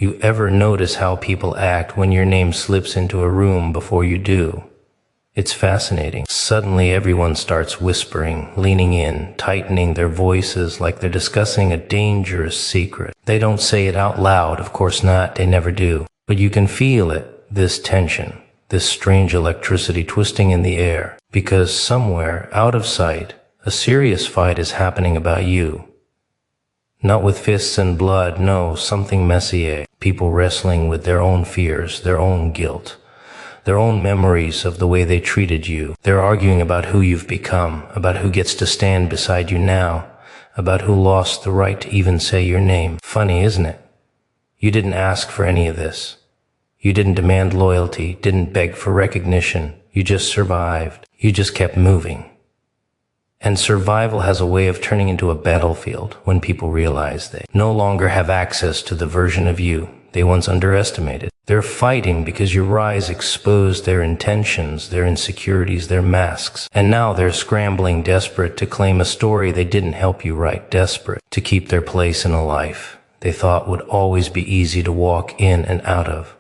You ever notice how people act when your name slips into a room before you do? It's fascinating. Suddenly everyone starts whispering, leaning in, tightening their voices like they're discussing a dangerous secret. They don't say it out loud, of course not, they never do. But you can feel it, this tension, this strange electricity twisting in the air, because somewhere, out of sight, a serious fight is happening about you. Not with fists and blood, no, something messier. People wrestling with their own fears, their own guilt, their own memories of the way they treated you. They're arguing about who you've become, about who gets to stand beside you now, about who lost the right to even say your name. Funny, isn't it? You didn't ask for any of this. You didn't demand loyalty, didn't beg for recognition. You just survived. You just kept moving. And survival has a way of turning into a battlefield when people realize they no longer have access to the version of you they once underestimated. They're fighting because your rise exposed their intentions, their insecurities, their masks. And now they're scrambling, desperate to claim a story they didn't help you write, desperate to keep their place in a life they thought would always be easy to walk in and out of.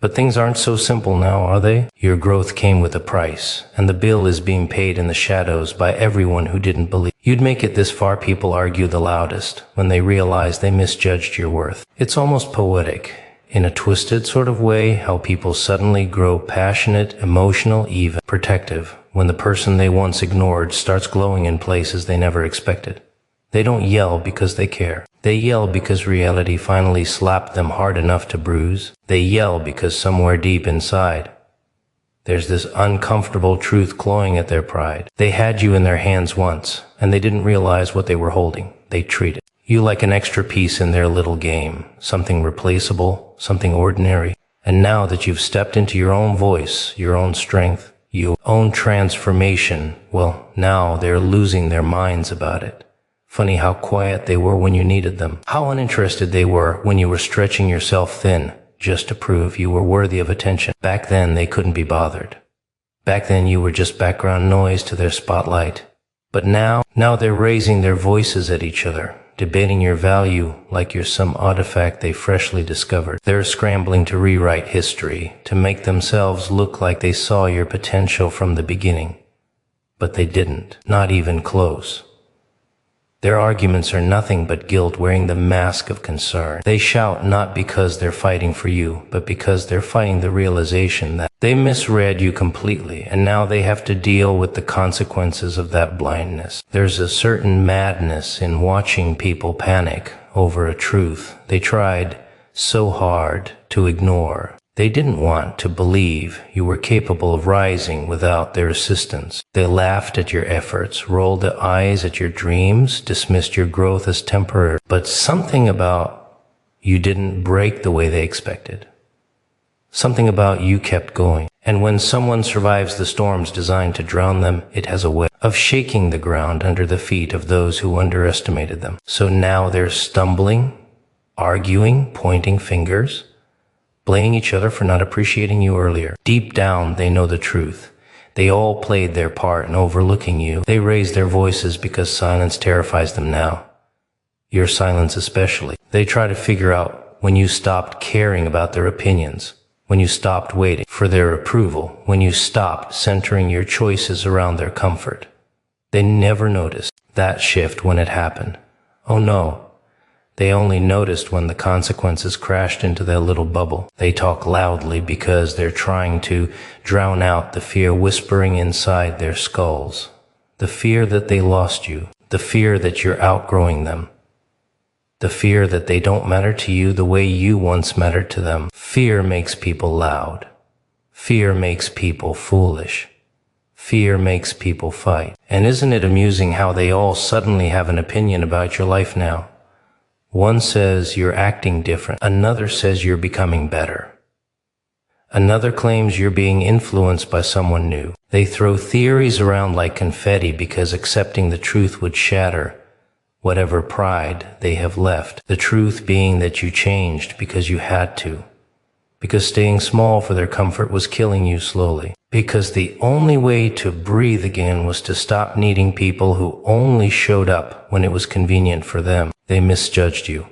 But things aren't so simple now, are they? Your growth came with a price, and the bill is being paid in the shadows by everyone who didn't believe. You'd make it this far, people argue the loudest when they realize they misjudged your worth. It's almost poetic, in a twisted sort of way, how people suddenly grow passionate, emotional, even protective, when the person they once ignored starts glowing in places they never expected. They don't yell because they care. They yell because reality finally slapped them hard enough to bruise. They yell because somewhere deep inside, there's this uncomfortable truth clawing at their pride. They had you in their hands once, and they didn't realize what they were holding. They treated you like an extra piece in their little game, something replaceable, something ordinary. And now that you've stepped into your own voice, your own strength, your own transformation, well, now they're losing their minds about it. Funny how quiet they were when you needed them. How uninterested they were when you were stretching yourself thin just to prove you were worthy of attention. Back then, they couldn't be bothered. Back then, you were just background noise to their spotlight. But now they're raising their voices at each other, debating your value like you're some artifact they freshly discovered. They're scrambling to rewrite history, to make themselves look like they saw your potential from the beginning. But they didn't, not even close. Their arguments are nothing but guilt wearing the mask of concern. They shout not because they're fighting for you, but because they're fighting the realization that they misread you completely, and now they have to deal with the consequences of that blindness. There's a certain madness in watching people panic over a truth they tried so hard to ignore. They didn't want to believe you were capable of rising without their assistance. They laughed at your efforts, rolled their eyes at your dreams, dismissed your growth as temporary. But something about you didn't break the way they expected. Something about you kept going. And when someone survives the storms designed to drown them, it has a way of shaking the ground under the feet of those who underestimated them. So now they're stumbling, arguing, pointing fingers, blaming each other for not appreciating you earlier. Deep down, they know the truth. They all played their part in overlooking you. They raise their voices because silence terrifies them now. Your silence especially. They try to figure out when you stopped caring about their opinions, when you stopped waiting for their approval, when you stopped centering your choices around their comfort. They never noticed that shift when it happened. Oh no. They only noticed when the consequences crashed into their little bubble. They talk loudly because they're trying to drown out the fear whispering inside their skulls. The fear that they lost you. The fear that you're outgrowing them. The fear that they don't matter to you the way you once mattered to them. Fear makes people loud. Fear makes people foolish. Fear makes people fight. And isn't it amusing how they all suddenly have an opinion about your life now? One says you're acting different. Another says you're becoming better. Another claims you're being influenced by someone new. They throw theories around like confetti because accepting the truth would shatter whatever pride they have left. The truth being that you changed because you had to. Because staying small for their comfort was killing you slowly. Because the only way to breathe again was to stop needing people who only showed up when it was convenient for them. They misjudged you.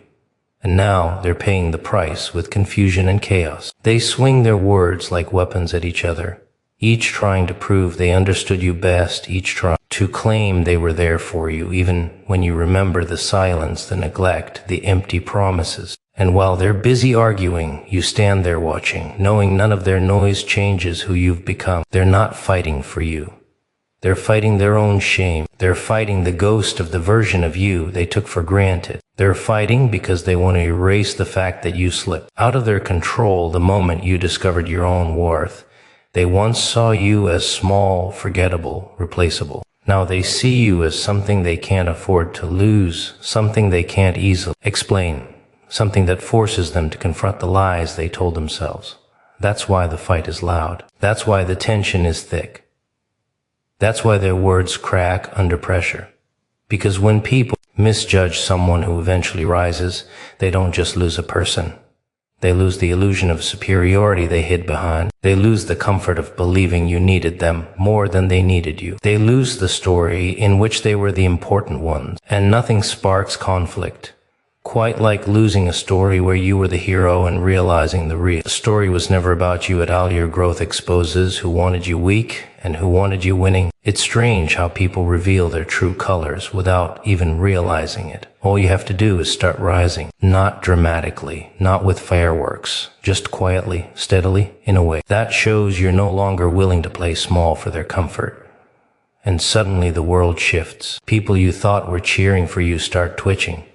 And now they're paying the price with confusion and chaos. They swing their words like weapons at each other, each trying to prove they understood you best, each trying to claim they were there for you, even when you remember the silence, the neglect, the empty promises. And while they're busy arguing, you stand there watching, knowing none of their noise changes who you've become. They're not fighting for you. They're fighting their own shame. They're fighting the ghost of the version of you they took for granted. They're fighting because they want to erase the fact that you slipped out of their control the moment you discovered your own worth. They once saw you as small, forgettable, replaceable. Now they see you as something they can't afford to lose, something they can't easily explain, something that forces them to confront the lies they told themselves. That's why the fight is loud. That's why the tension is thick. That's why their words crack under pressure. Because when people misjudge someone who eventually rises, they don't just lose a person. They lose the illusion of superiority they hid behind. They lose the comfort of believing you needed them more than they needed you. They lose the story in which they were the important ones, and nothing sparks conflict. Quite like losing a story where you were the hero and realizing the real story was never about you at all. Your growth exposes who wanted you weak and who wanted you winning. It's strange how people reveal their true colors without even realizing it. All you have to do is start rising, not dramatically, not with fireworks, just quietly, steadily, in a way. That shows you're no longer willing to play small for their comfort. And suddenly the world shifts. People you thought were cheering for you start twitching.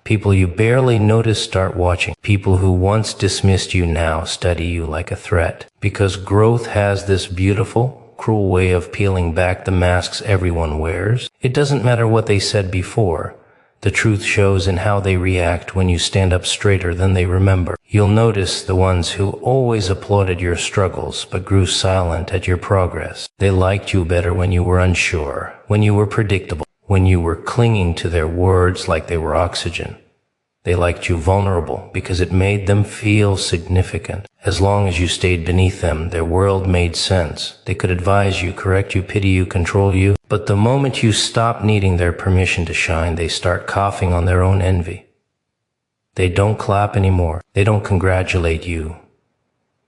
People you barely noticed start watching. People who once dismissed you now study you like a threat. Because growth has this beautiful, cruel way of peeling back the masks everyone wears. It doesn't matter what they said before. The truth shows in how they react when you stand up straighter than they remember. You'll notice the ones who always applauded your struggles but grew silent at your progress. They liked you better when you were unsure, when you were predictable, when you were clinging to their words like they were oxygen. They liked you vulnerable because it made them feel significant. As long as you stayed beneath them, their world made sense. They could advise you, correct you, pity you, control you. But the moment you stop needing their permission to shine, they start coughing on their own envy. They don't clap anymore. They don't congratulate you.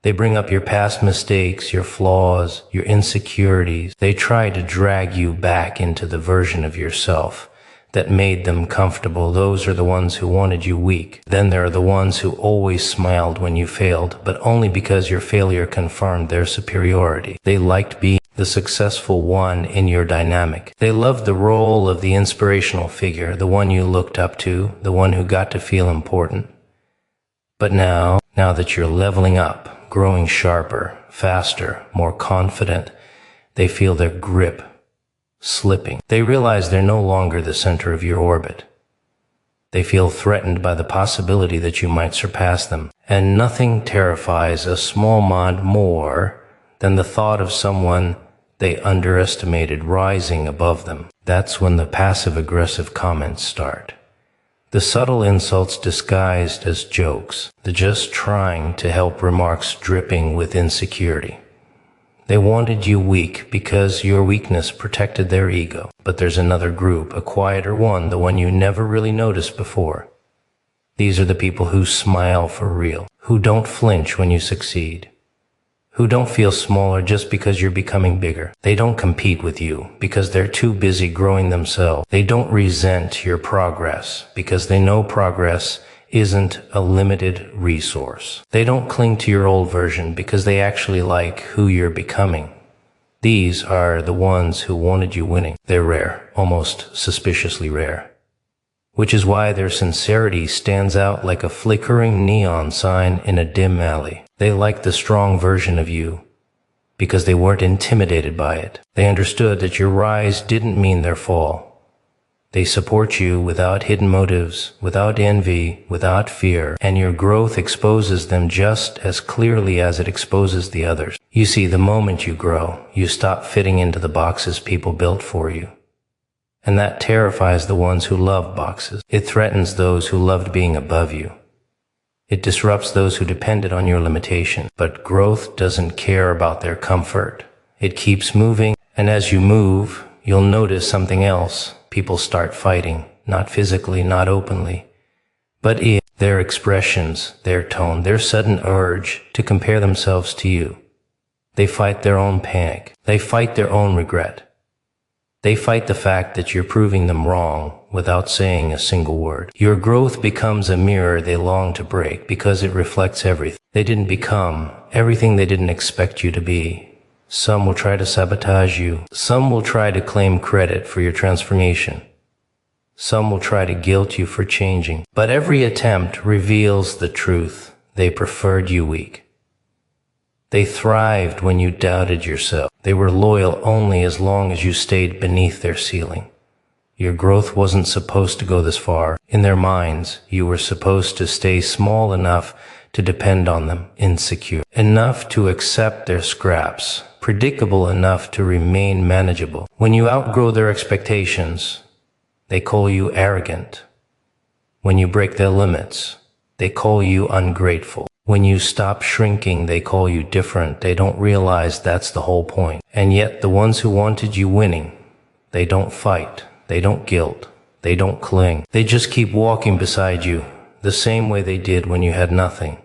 They bring up your past mistakes, your flaws, your insecurities. They try to drag you back into the version of yourself that made them comfortable. Those are the ones who wanted you weak. Then there are the ones who always smiled when you failed, but only because your failure confirmed their superiority. They liked being the successful one in your dynamic. They loved the role of the inspirational figure, the one you looked up to, the one who got to feel important. But now that you're leveling up, growing sharper, faster, more confident, they feel their grip slipping. They realize they're no longer the center of your orbit. They feel threatened by the possibility that you might surpass them. And nothing terrifies a small mind more than the thought of someone they underestimated rising above them. That's when the passive-aggressive comments start. The subtle insults disguised as jokes, the just trying to help remarks dripping with insecurity. They wanted you weak because your weakness protected their ego. But there's another group, a quieter one, the one you never really noticed before. These are the people who smile for real, who don't flinch when you succeed, who don't feel smaller just because you're becoming bigger. They don't compete with you because they're too busy growing themselves. They don't resent your progress because they know progress isn't a limited resource. They don't cling to your old version because they actually like who you're becoming. These are the ones who wanted you winning. They're rare, almost suspiciously rare. Which is why their sincerity stands out like a flickering neon sign in a dim alley. They like the strong version of you because they weren't intimidated by it. They understood that your rise didn't mean their fall. They support you without hidden motives, without envy, without fear, and your growth exposes them just as clearly as it exposes the others. You see, the moment you grow, you stop fitting into the boxes people built for you. And that terrifies the ones who love boxes. It threatens those who loved being above you. It disrupts those who depended on your limitation. But growth doesn't care about their comfort. It keeps moving, and as you move, you'll notice something else. People start fighting, not physically, not openly, but their expressions, their tone, their sudden urge to compare themselves to you. They fight their own panic. They fight their own regret. They fight the fact that you're proving them wrong without saying a single word. Your growth becomes a mirror they long to break because it reflects everything they didn't become, everything they didn't expect you to be. Some will try to sabotage you. Some will try to claim credit for your transformation. Some will try to guilt you for changing. But every attempt reveals the truth. They preferred you weak. They thrived when you doubted yourself. They were loyal only as long as you stayed beneath their ceiling. Your growth wasn't supposed to go this far. In their minds, you were supposed to stay small enough to depend on them, insecure enough to accept their scraps, predictable enough to remain manageable. When you outgrow their expectations, they call you arrogant. When you break their limits, they call you ungrateful. When you stop shrinking, they call you different. They don't realize that's the whole point. And yet the ones who wanted you winning, they don't fight, they don't guilt, they don't cling. They just keep walking beside you the same way they did when you had nothing.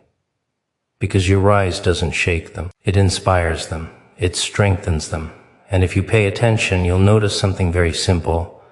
Because your rise doesn't shake them. It inspires them. It strengthens them. And if you pay attention, you'll notice something very simple.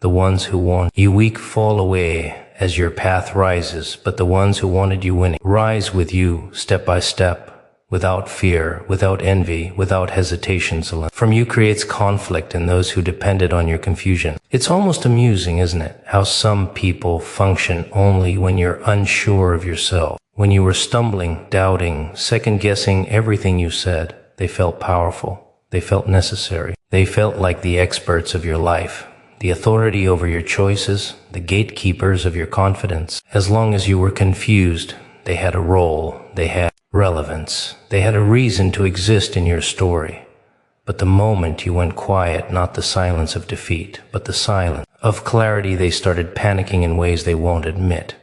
The ones who want you weak fall away as your path rises, but the ones who wanted you winning rise with you step by step, without fear, without envy, without hesitations alone. From you creates conflict in those who depended on your confusion. It's almost amusing, isn't it, how some people function only when you're unsure of yourself. When you were stumbling, doubting, second-guessing everything you said, they felt powerful. They felt necessary. They felt like the experts of your life. The authority over your choices, the gatekeepers of your confidence. As long as you were confused, they had a role, they had relevance, they had a reason to exist in your story. But the moment you went quiet, not the silence of defeat, but the silence of clarity, they started panicking in ways they won't admit.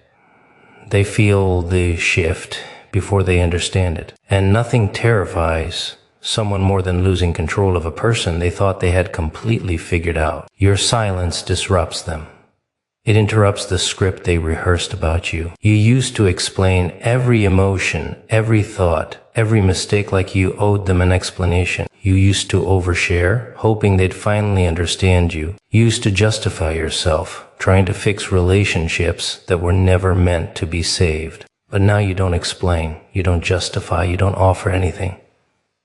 They feel the shift before they understand it. And nothing terrifies someone more than losing control of a person they thought they had completely figured out. Your silence disrupts them. It interrupts the script they rehearsed about you. You used to explain every emotion, every thought, every mistake like you owed them an explanation. You used to overshare, hoping they'd finally understand you. You used to justify yourself, trying to fix relationships that were never meant to be saved. But now you don't explain, you don't justify, you don't offer anything.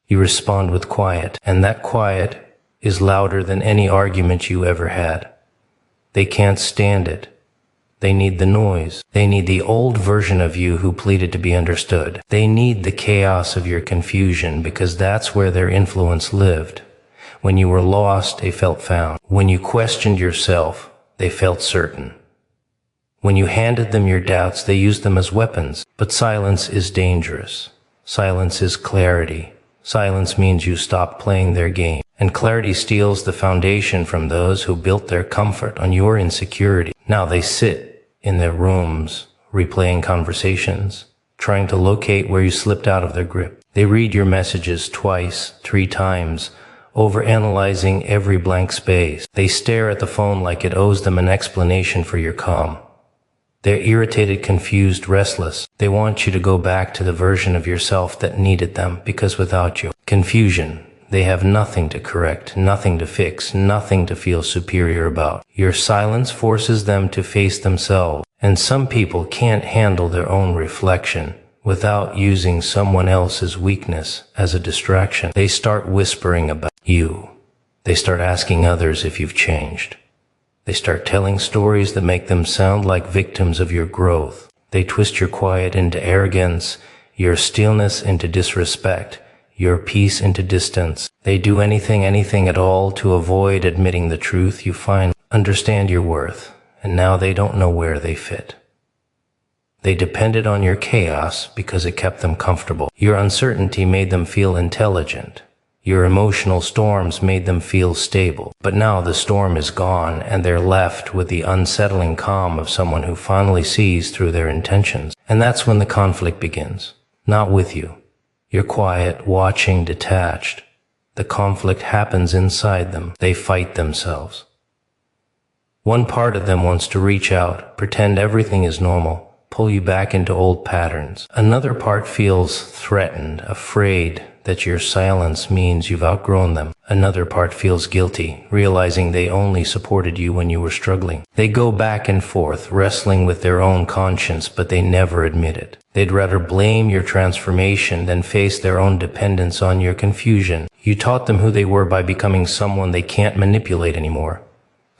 You respond with quiet, and that quiet is louder than any argument you ever had. They can't stand it. They need the noise. They need the old version of you who pleaded to be understood. They need the chaos of your confusion because that's where their influence lived. When you were lost, they felt found. When you questioned yourself, they felt certain. When you handed them your doubts, they used them as weapons. But silence is dangerous. Silence is clarity. Silence means you stop playing their game, and clarity steals the foundation from those who built their comfort on your insecurity. Now they sit in their rooms, replaying conversations, trying to locate where you slipped out of their grip. They read your messages twice, 3 times, overanalyzing every blank space. They stare at the phone like it owes them an explanation for your calm. They're irritated, confused, restless. They want you to go back to the version of yourself that needed them, because without you, confusion, they have nothing to correct, nothing to fix, nothing to feel superior about. Your silence forces them to face themselves, and some people can't handle their own reflection without using someone else's weakness as a distraction. They start whispering about you. They start asking others if you've changed. They start telling stories that make them sound like victims of your growth. They twist your quiet into arrogance, your stillness into disrespect, your peace into distance. They do anything at all to avoid admitting the truth. You finally understand your worth, and now they don't know where they fit. They depended on your chaos because it kept them comfortable. Your uncertainty made them feel intelligent. Your emotional storms made them feel stable. But now the storm is gone, and they're left with the unsettling calm of someone who finally sees through their intentions. And that's when the conflict begins. Not with you. You're quiet, watching, detached. The conflict happens inside them. They fight themselves. One part of them wants to reach out, pretend everything is normal, pull you back into old patterns. Another part feels threatened, afraid that your silence means you've outgrown them. Another part feels guilty, realizing they only supported you when you were struggling. They go back and forth, wrestling with their own conscience, but they never admit it. They'd rather blame your transformation than face their own dependence on your confusion. You taught them who they were by becoming someone they can't manipulate anymore.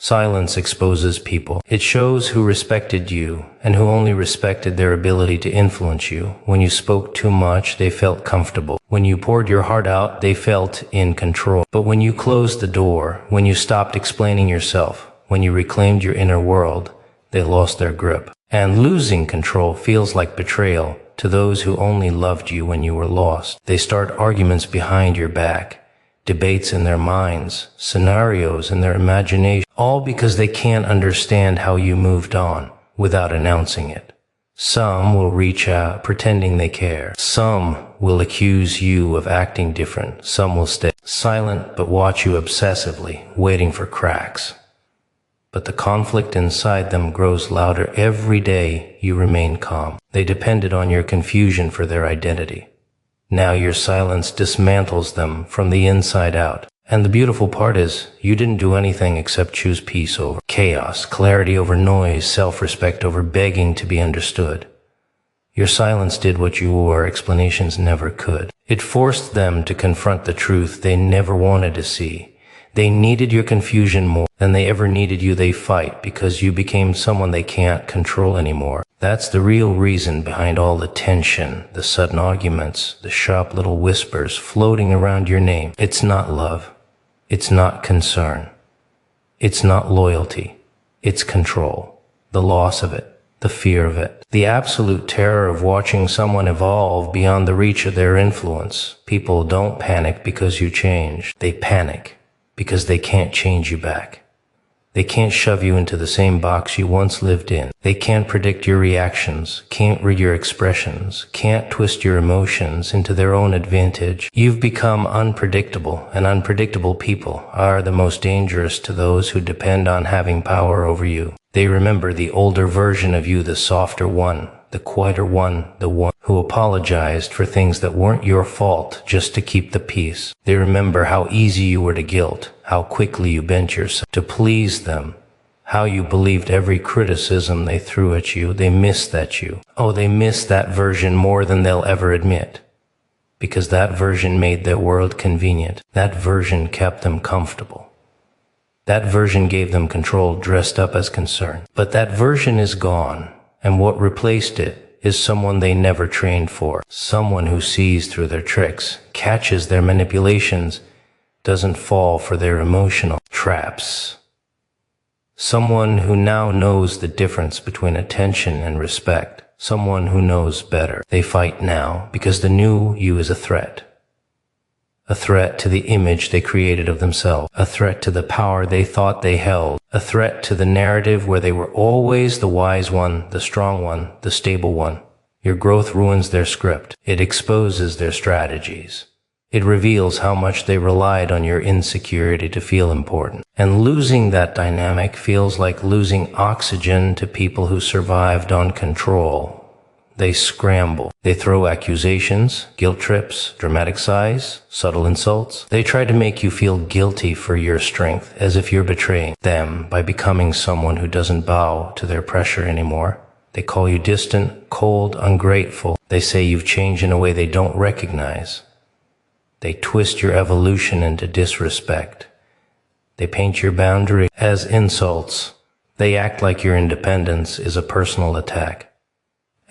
Silence exposes people. It shows who respected you and who only respected their ability to influence you. When you spoke too much, they felt comfortable. When you poured your heart out, they felt in control. But when you closed the door, when you stopped explaining yourself, when you reclaimed your inner world, they lost their grip. And losing control feels like betrayal to those who only loved you when you were lost. They start arguments behind your back, debates in their minds, scenarios in their imagination, all because they can't understand how you moved on without announcing it. Some will reach out pretending they care. Some will accuse you of acting different. Some will stay silent but watch you obsessively, waiting for cracks. But the conflict inside them grows louder every day you remain calm. They depended on your confusion for their identity. Now your silence dismantles them from the inside out. And the beautiful part is, you didn't do anything except choose peace over chaos, clarity over noise, self-respect over begging to be understood. Your silence did what your explanations never could. It forced them to confront the truth they never wanted to see. They needed your confusion more than they ever needed you. They fight because you became someone they can't control anymore. That's the real reason behind all the tension, the sudden arguments, the sharp little whispers floating around your name. It's not love. It's not concern. It's not loyalty. It's control. The loss of it. The fear of it. The absolute terror of watching someone evolve beyond the reach of their influence. People don't panic because you change. They panic because they can't change you back. They can't shove you into the same box you once lived in. They can't predict your reactions, can't read your expressions, can't twist your emotions into their own advantage. You've become unpredictable, and unpredictable people are the most dangerous to those who depend on having power over you. They remember the older version of you, the softer one, the quieter one, the one who apologized for things that weren't your fault just to keep the peace. They remember how easy you were to guilt, how quickly you bent yourself to please them, how you believed every criticism they threw at you. They miss that you. Oh, they miss that version more than they'll ever admit. Because that version made their world convenient. That version kept them comfortable. That version gave them control dressed up as concern. But that version is gone, and what replaced it is someone they never trained for. Someone who sees through their tricks, catches their manipulations, doesn't fall for their emotional traps. Someone who now knows the difference between attention and respect. Someone who knows better. They fight now because the new you is a threat. A threat to the image they created of themselves. A threat to the power they thought they held. A threat to the narrative where they were always the wise one, the strong one, the stable one. Your growth ruins their script. It exposes their strategies. It reveals how much they relied on your insecurity to feel important. And losing that dynamic feels like losing oxygen to people who survived on control. They scramble. They throw accusations, guilt trips, dramatic sighs, subtle insults. They try to make you feel guilty for your strength, as if you're betraying them by becoming someone who doesn't bow to their pressure anymore. They call you distant, cold, ungrateful. They say you've changed in a way they don't recognize. They twist your evolution into disrespect. They paint your boundary as insults. They act like your independence is a personal attack.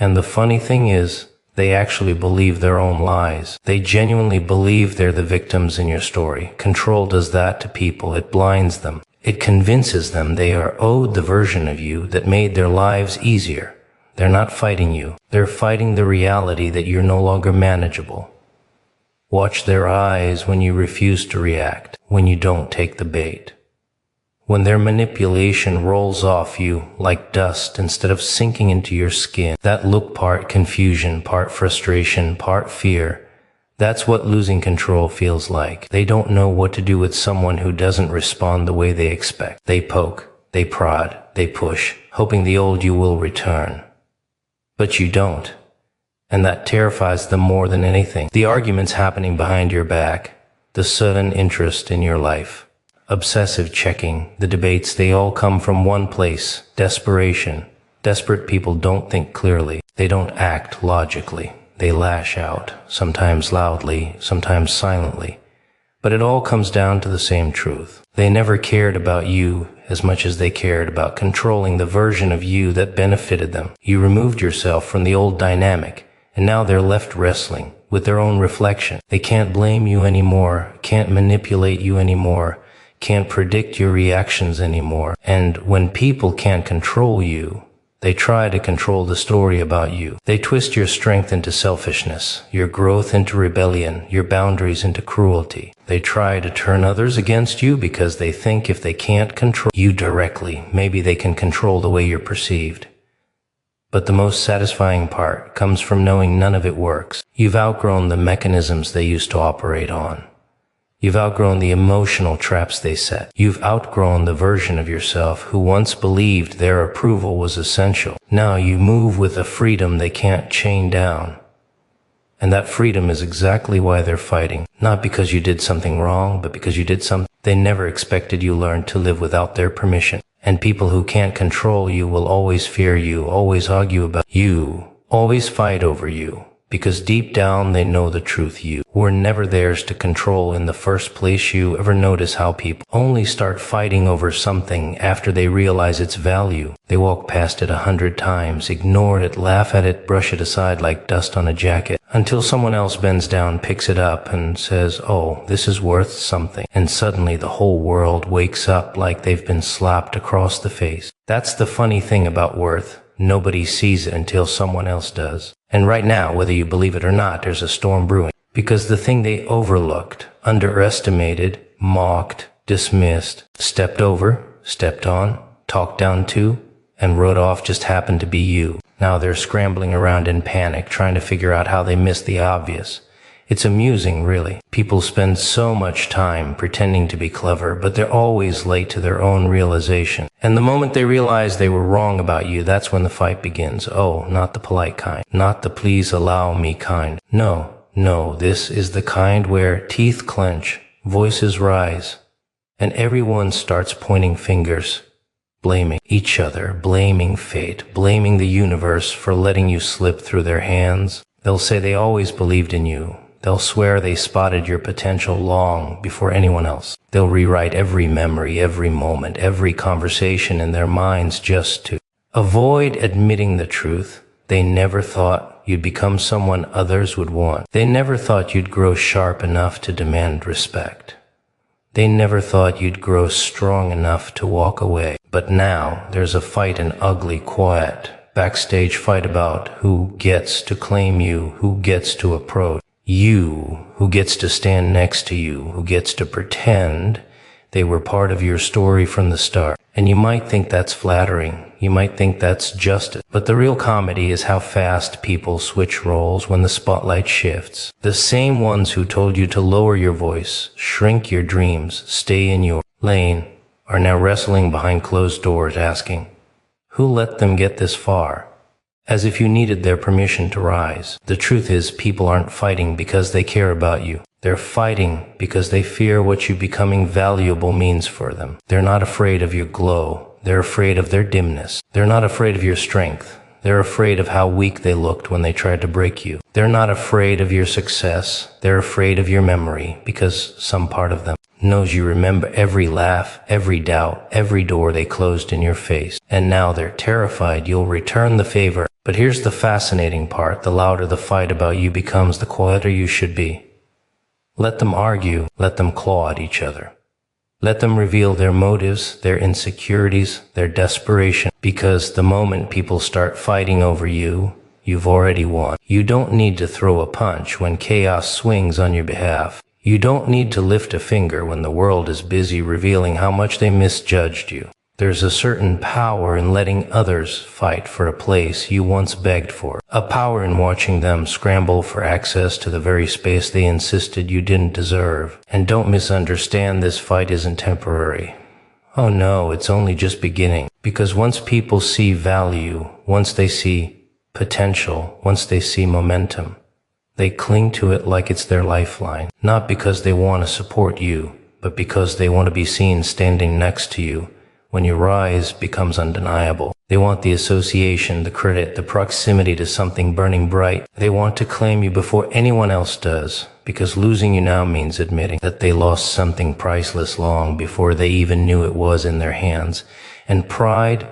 And the funny thing is, they actually believe their own lies. They genuinely believe they're the victims in your story. Control does that to people. It blinds them. It convinces them they are owed the version of you that made their lives easier. They're not fighting you. They're fighting the reality that you're no longer manageable. Watch their eyes when you refuse to react, when you don't take the bait. When their manipulation rolls off you like dust instead of sinking into your skin. That look, part confusion, part frustration, part fear. That's what losing control feels like. They don't know what to do with someone who doesn't respond the way they expect. They poke, they prod, they push, hoping the old you will return. But you don't. And that terrifies them more than anything. The arguments happening behind your back, the sudden interest in your life, obsessive checking, the debates, they all come from one place: desperation. Desperate people don't think clearly. They don't act logically. They lash out, sometimes loudly, sometimes silently. But it all comes down to the same truth. They never cared about you as much as they cared about controlling the version of you that benefited them. You removed yourself from the old dynamic, and now they're left wrestling with their own reflection. They can't blame you anymore, can't manipulate you anymore, can't predict your reactions anymore. And when people can't control you, they try to control the story about you. They twist your strength into selfishness, your growth into rebellion, your boundaries into cruelty. They try to turn others against you because they think if they can't control you directly, maybe they can control the way you're perceived. But the most satisfying part comes from knowing none of it works. You've outgrown the mechanisms they used to operate on. You've outgrown the emotional traps they set. You've outgrown the version of yourself who once believed their approval was essential. Now you move with a freedom they can't chain down. And that freedom is exactly why they're fighting. Not because you did something wrong, but because you did something they never expected you learned to live without their permission. And people who can't control you will always fear you, always argue about you, always fight over you. Because deep down they know the truth. You were never theirs to control in the first place. You ever notice how people only start fighting over something after they realize its value? They walk past it 100 times, ignore it, laugh at it, brush it aside like dust on a jacket, until someone else bends down, picks it up, and says, "Oh, this is worth something." And suddenly the whole world wakes up like they've been slapped across the face. That's the funny thing about worth. Nobody sees it until someone else does. And right now, whether you believe it or not, there's a storm brewing. Because the thing they overlooked, underestimated, mocked, dismissed, stepped over, stepped on, talked down to, and wrote off just happened to be you. Now they're scrambling around in panic, trying to figure out how they missed the obvious. It's amusing, really. People spend so much time pretending to be clever, but they're always late to their own realization. And the moment they realize they were wrong about you, that's when the fight begins. Oh, not the polite kind. Not the please allow me kind. No, this is the kind where teeth clench, voices rise, and everyone starts pointing fingers, blaming each other, blaming fate, blaming the universe for letting you slip through their hands. They'll say they always believed in you. They'll swear they spotted your potential long before anyone else. They'll rewrite every memory, every moment, every conversation in their minds just to avoid admitting the truth. They never thought you'd become someone others would want. They never thought you'd grow sharp enough to demand respect. They never thought you'd grow strong enough to walk away. But now there's a fight, an ugly, quiet, backstage fight about who gets to claim you, who gets to approach. You, who gets to stand next to you, who gets to pretend they were part of your story from the start. And you might think that's flattering. You might think that's justice. But the real comedy is how fast people switch roles when the spotlight shifts. The same ones who told you to lower your voice, shrink your dreams, stay in your lane, are now wrestling behind closed doors asking, who let them get this far? As if you needed their permission to rise. The truth is, people aren't fighting because they care about you. They're fighting because they fear what you becoming valuable means for them. They're not afraid of your glow. They're afraid of their dimness. They're not afraid of your strength. They're afraid of how weak they looked when they tried to break you. They're not afraid of your success. They're afraid of your memory because some part of them knows you remember every laugh, every doubt, every door they closed in your face. And now they're terrified you'll return the favor. But here's the fascinating part. The louder the fight about you becomes, the quieter you should be. Let them argue. Let them claw at each other. Let them reveal their motives, their insecurities, their desperation. Because the moment people start fighting over you, you've already won. You don't need to throw a punch when chaos swings on your behalf. You don't need to lift a finger when the world is busy revealing how much they misjudged you. There's a certain power in letting others fight for a place you once begged for. A power in watching them scramble for access to the very space they insisted you didn't deserve. And don't misunderstand, this fight isn't temporary. Oh no, it's only just beginning. Because once people see value, once they see potential, once they see momentum. They cling to it like it's their lifeline, not because they want to support you, but because they want to be seen standing next to you when your rise becomes undeniable. They want the association, the credit, the proximity to something burning bright. They want to claim you before anyone else does, because losing you now means admitting that they lost something priceless long before they even knew it was in their hands. And pride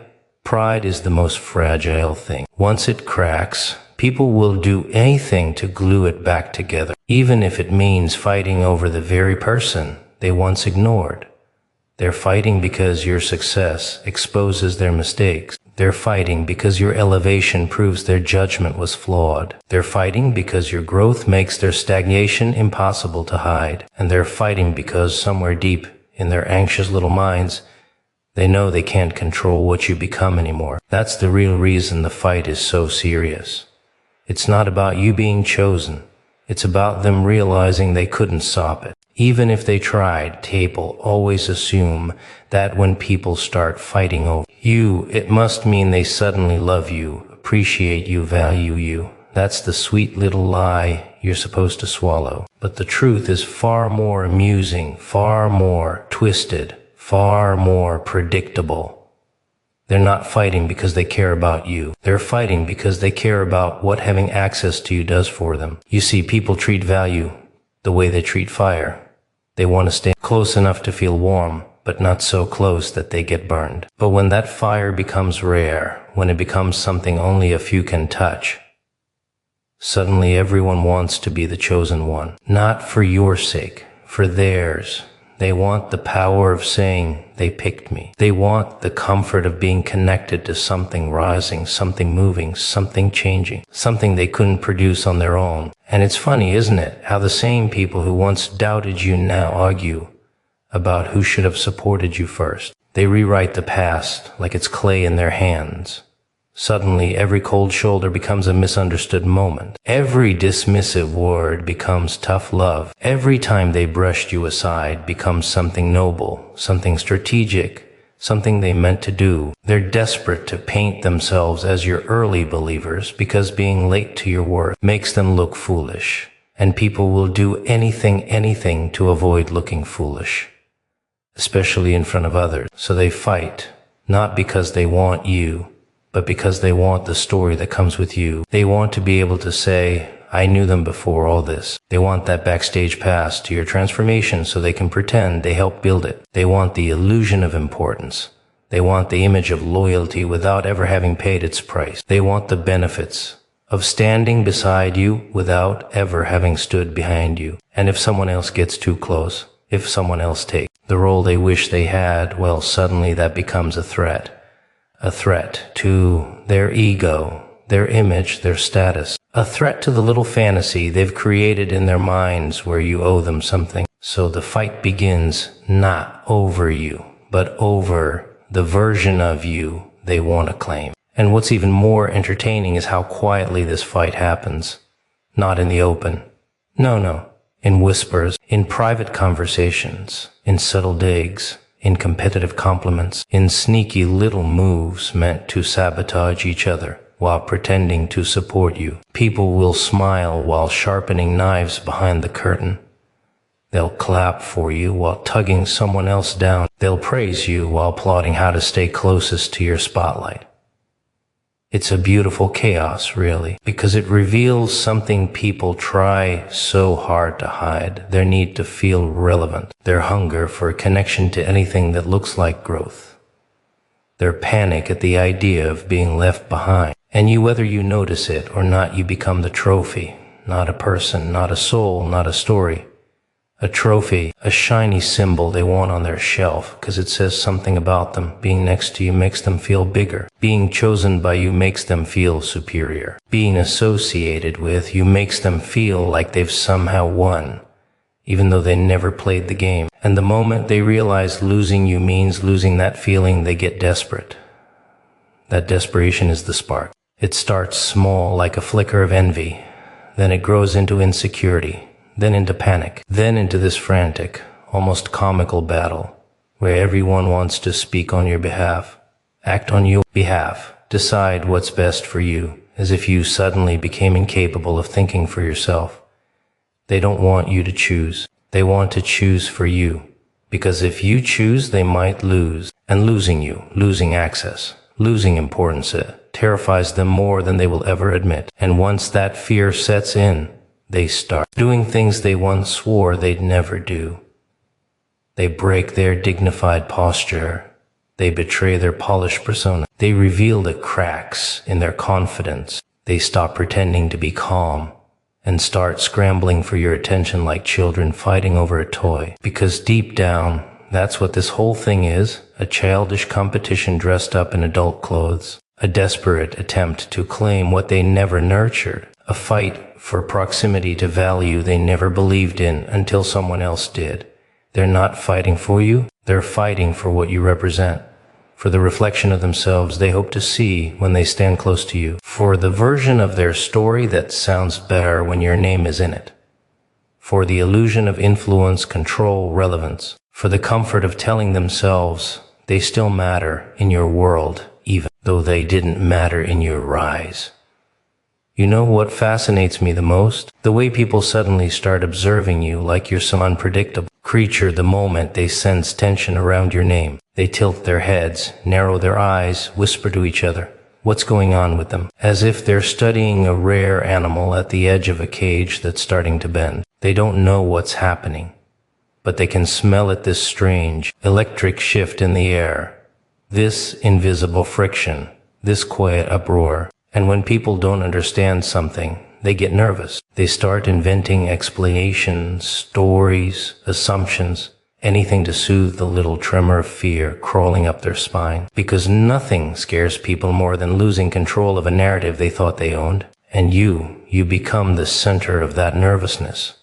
is the most fragile thing. Once it cracks, people will do anything to glue it back together, even if it means fighting over the very person they once ignored. They're fighting because your success exposes their mistakes. They're fighting because your elevation proves their judgment was flawed. They're fighting because your growth makes their stagnation impossible to hide. And they're fighting because somewhere deep in their anxious little minds, they know they can't control what you become anymore. That's the real reason the fight is so serious. It's not about you being chosen. It's about them realizing they couldn't stop it. Even if they tried, people always assume that when people start fighting over you, it must mean they suddenly love you, appreciate you, value you. That's the sweet little lie you're supposed to swallow. But the truth is far more amusing, far more twisted, far more predictable. They're not fighting because they care about you. They're fighting because they care about what having access to you does for them. You see, people treat value the way they treat fire. They want to stay close enough to feel warm, but not so close that they get burned. But when that fire becomes rare, when it becomes something only a few can touch, suddenly everyone wants to be the chosen one. Not for your sake, for theirs. They want the power of saying, they picked me. They want the comfort of being connected to something rising, something moving, something changing, something they couldn't produce on their own. And it's funny, isn't it, how the same people who once doubted you now argue about who should have supported you first. They rewrite the past like it's clay in their hands. Suddenly, every cold shoulder becomes a misunderstood moment. Every dismissive word becomes tough love. Every time they brushed you aside becomes something noble, something strategic, something they meant to do. They're desperate to paint themselves as your early believers because being late to your worth makes them look foolish. And people will do anything to avoid looking foolish, especially in front of others. So they fight, not because they want you, but because they want the story that comes with you. They want to be able to say, I knew them before all this. They want that backstage pass to your transformation so they can pretend they helped build it. They want the illusion of importance. They want the image of loyalty without ever having paid its price. They want the benefits of standing beside you without ever having stood behind you. And if someone else gets too close, if someone else takes the role they wish they had, well, suddenly that becomes a threat. A threat to their ego, their image, their status. A threat to the little fantasy they've created in their minds where you owe them something. So the fight begins not over you, but over the version of you they want to claim. And what's even more entertaining is how quietly this fight happens. Not in the open. No. In whispers, in private conversations, in subtle digs, in competitive compliments, in sneaky little moves meant to sabotage each other while pretending to support you. People will smile while sharpening knives behind the curtain. They'll clap for you while tugging someone else down. They'll praise you while plotting how to stay closest to your spotlight. It's a beautiful chaos, really, because it reveals something people try so hard to hide, their need to feel relevant, their hunger for a connection to anything that looks like growth, their panic at the idea of being left behind. And whether you notice it or not, you become the trophy, not a person, not a soul, not a story. A trophy, a shiny symbol they want on their shelf because it says something about them. Being next to you makes them feel bigger. Being chosen by you makes them feel superior. Being associated with you makes them feel like they've somehow won, even though they never played the game. And the moment they realize losing you means losing that feeling, they get desperate. That desperation is the spark. It starts small, like a flicker of envy. Then it grows into insecurity. Then into panic, then into this frantic, almost comical battle, where everyone wants to speak on your behalf, act on your behalf, decide what's best for you, as if you suddenly became incapable of thinking for yourself. They don't want you to choose. They want to choose for you. Because if you choose, they might lose. And losing you, losing access, losing importance, terrifies them more than they will ever admit. And once that fear sets in, they start doing things they once swore they'd never do. They break their dignified posture. They betray their polished persona. They reveal the cracks in their confidence. They stop pretending to be calm and start scrambling for your attention like children fighting over a toy. Because deep down, that's what this whole thing is, a childish competition dressed up in adult clothes, a desperate attempt to claim what they never nurtured, a fight for proximity to value they never believed in until someone else did. They're not fighting for you, they're fighting for what you represent, for the reflection of themselves they hope to see when they stand close to you, for the version of their story that sounds better when your name is in it, for the illusion of influence, control, relevance, for the comfort of telling themselves they still matter in your world, even though they didn't matter in your rise. You know what fascinates me the most? The way people suddenly start observing you like you're some unpredictable creature the moment they sense tension around your name. They tilt their heads, narrow their eyes, whisper to each other. What's going on with them? As if they're studying a rare animal at the edge of a cage that's starting to bend. They don't know what's happening, but they can smell it, this strange, electric shift in the air, this invisible friction, this quiet uproar. And when people don't understand something, they get nervous. They start inventing explanations, stories, assumptions, anything to soothe the little tremor of fear crawling up their spine. Because nothing scares people more than losing control of a narrative they thought they owned. And you become the center of that nervousness,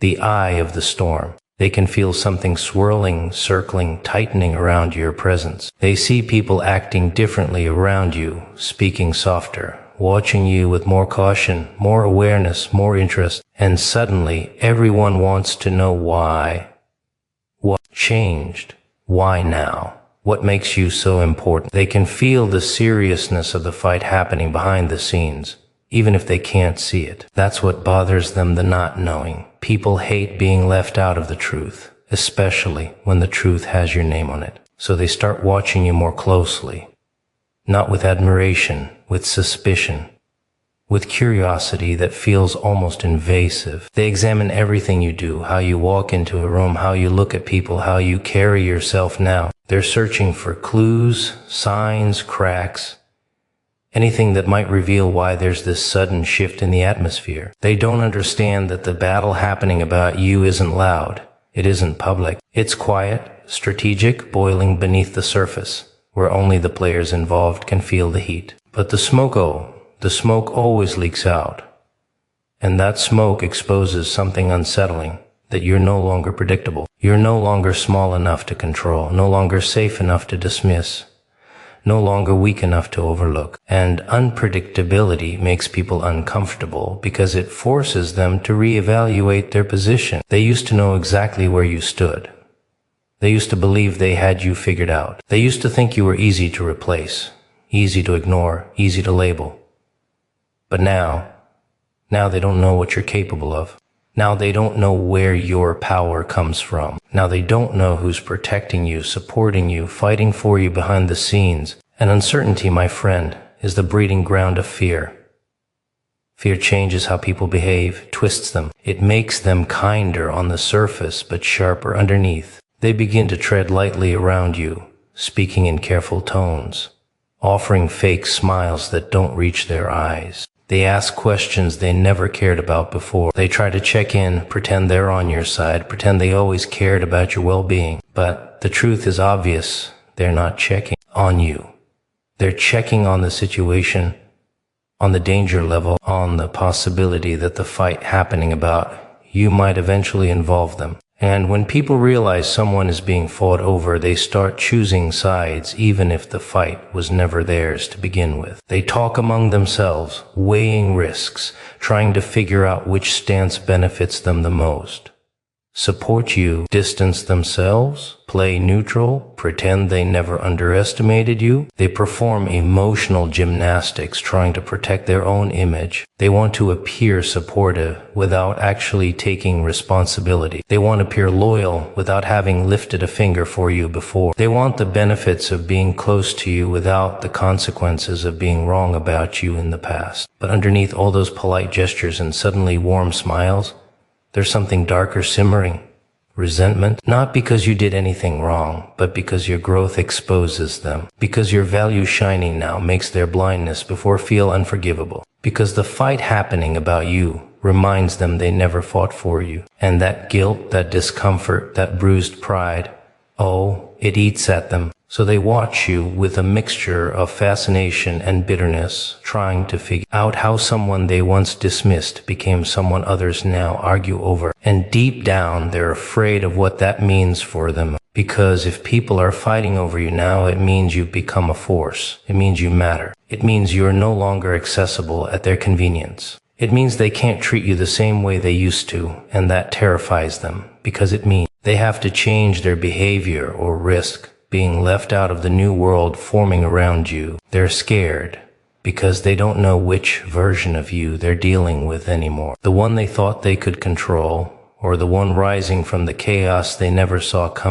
the eye of the storm. They can feel something swirling, circling, tightening around your presence. They see people acting differently around you, speaking softer, watching you with more caution, more awareness, more interest. And suddenly, everyone wants to know why. What changed? Why now? What makes you so important? They can feel the seriousness of the fight happening behind the scenes, even if they can't see it. That's what bothers them, the not knowing. People hate being left out of the truth, especially when the truth has your name on it. So they start watching you more closely, not with admiration, with suspicion, with curiosity that feels almost invasive. They examine everything you do, how you walk into a room, how you look at people, how you carry yourself now. They're searching for clues, signs, cracks, anything that might reveal why there's this sudden shift in the atmosphere. They don't understand that the battle happening about you isn't loud. It isn't public. It's quiet, strategic, boiling beneath the surface, where only the players involved can feel the heat. But the smoke always leaks out. And that smoke exposes something unsettling, that you're no longer predictable. You're no longer small enough to control, no longer safe enough to dismiss, no longer weak enough to overlook. And unpredictability makes people uncomfortable because it forces them to reevaluate their position. They used to know exactly where you stood. They used to believe they had you figured out. They used to think you were easy to replace, easy to ignore, easy to label. But now they don't know what you're capable of. Now they don't know where your power comes from. Now they don't know who's protecting you, supporting you, fighting for you behind the scenes. And uncertainty, my friend, is the breeding ground of fear. Fear changes how people behave, twists them. It makes them kinder on the surface, but sharper underneath. They begin to tread lightly around you, speaking in careful tones, offering fake smiles that don't reach their eyes. They ask questions they never cared about before. They try to check in, pretend they're on your side, pretend they always cared about your well-being. But the truth is obvious. They're not checking on you. They're checking on the situation, on the danger level, on the possibility that the fight happening about you might eventually involve them. And when people realize someone is being fought over, they start choosing sides even if the fight was never theirs to begin with. They talk among themselves, weighing risks, trying to figure out which stance benefits them the most. support you, distance themselves, play neutral, pretend they never underestimated you. They perform emotional gymnastics trying to protect their own image. They want to appear supportive without actually taking responsibility. They want to appear loyal without having lifted a finger for you before. They want the benefits of being close to you without the consequences of being wrong about you in the past. But underneath all those polite gestures and suddenly warm smiles, there's something darker simmering. Resentment, not because you did anything wrong, but because your growth exposes them. Because your value shining now makes their blindness before feel unforgivable. Because the fight happening about you reminds them they never fought for you. And that guilt, that discomfort, that bruised pride, oh, it eats at them. So they watch you with a mixture of fascination and bitterness, trying to figure out how someone they once dismissed became someone others now argue over. And deep down, they're afraid of what that means for them. Because if people are fighting over you now, it means you've become a force. It means you matter. It means you're no longer accessible at their convenience. It means they can't treat you the same way they used to, and that terrifies them, because it means they have to change their behavior or risk being left out of the new world forming around you. They're scared because they don't know which version of you they're dealing with anymore. The one they thought they could control, or the one rising from the chaos they never saw coming.